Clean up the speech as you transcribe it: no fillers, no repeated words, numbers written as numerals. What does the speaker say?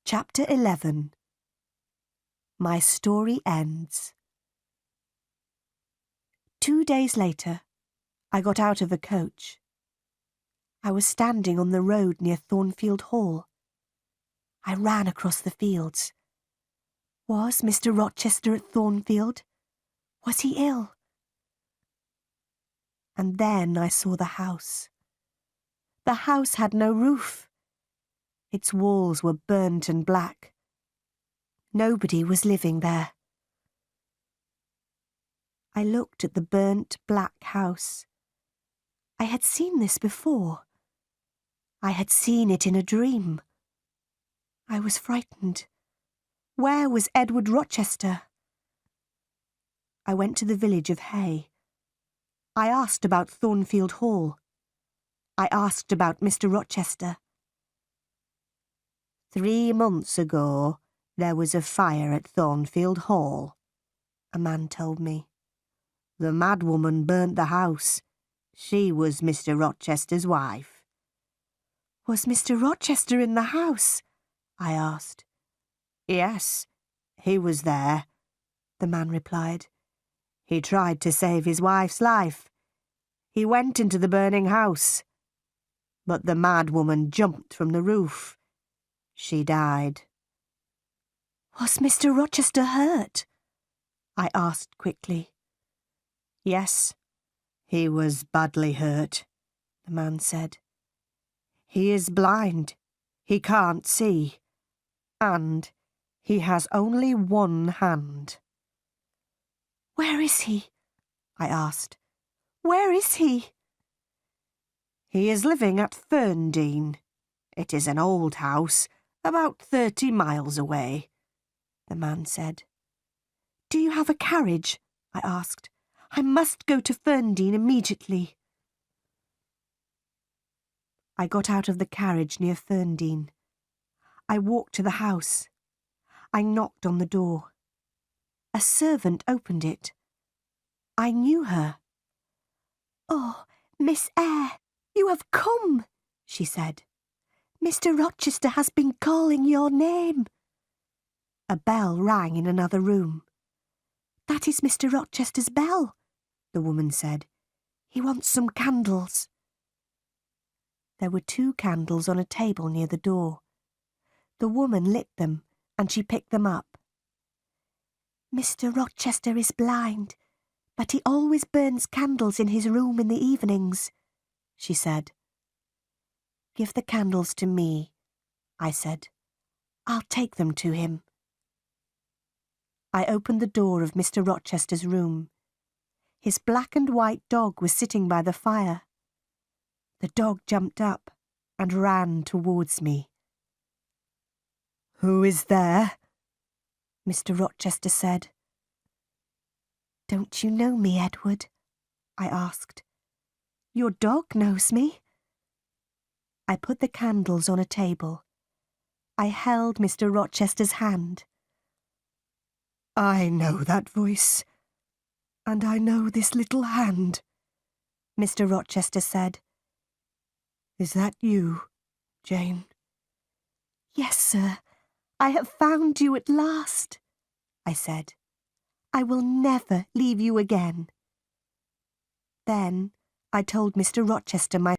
Chapter 11. My story ends. 2 days later, I got out of a coach. I was standing on the road near Thornfield Hall. I ran across the fields. Was Mr. Rochester at Thornfield? Was he ill? And then I saw the house. The house had no roof. Its walls were burnt and black. Nobody was living there. I looked at the burnt black house. I had seen this before. I had seen it in a dream. I was frightened. Where was Edward Rochester? I went to the village of Hay. I asked about Thornfield Hall. I asked about Mr. Rochester. 3 months ago, there was a fire at Thornfield Hall, a man told me. The madwoman burnt the house. She was Mr. Rochester's wife. Was Mr. Rochester in the house? I asked. Yes, he was there, the man replied. He tried to save his wife's life. He went into the burning house. But the madwoman jumped from the roof. She died. Was Mr. Rochester hurt? I asked quickly. Yes, he was badly hurt, the man said. He is blind. He can't see. And he has only one hand. Where is he? I asked. Where is he? He is living at Ferndean. It is an old house, about 30 miles away, the man said. Do you have a carriage? I asked. I must go to Ferndean immediately. I got out of the carriage near Ferndean. I walked to the house. I knocked on the door. A servant opened it. I knew her. Oh, Miss Eyre, you have come, she said. Mr. Rochester has been calling your name. A bell rang in another room. That is Mr. Rochester's bell, the woman said. He wants some candles. There were 2 candles on a table near the door. The woman lit them, and she picked them up. Mr. Rochester is blind, but he always burns candles in his room in the evenings, she said. Give the candles to me, I said. I'll take them to him. I opened the door of Mr. Rochester's room. His black and white dog was sitting by the fire. The dog jumped up and ran towards me. Who is there? Mr. Rochester said. Don't you know me, Edward? I asked. Your dog knows me. I put the candles on a table. I held Mr. Rochester's hand. I know that voice, and I know this little hand, Mr. Rochester said. Is that you, Jane? Yes, sir. I have found you at last, I said. I will never leave you again. Then I told Mr. Rochester my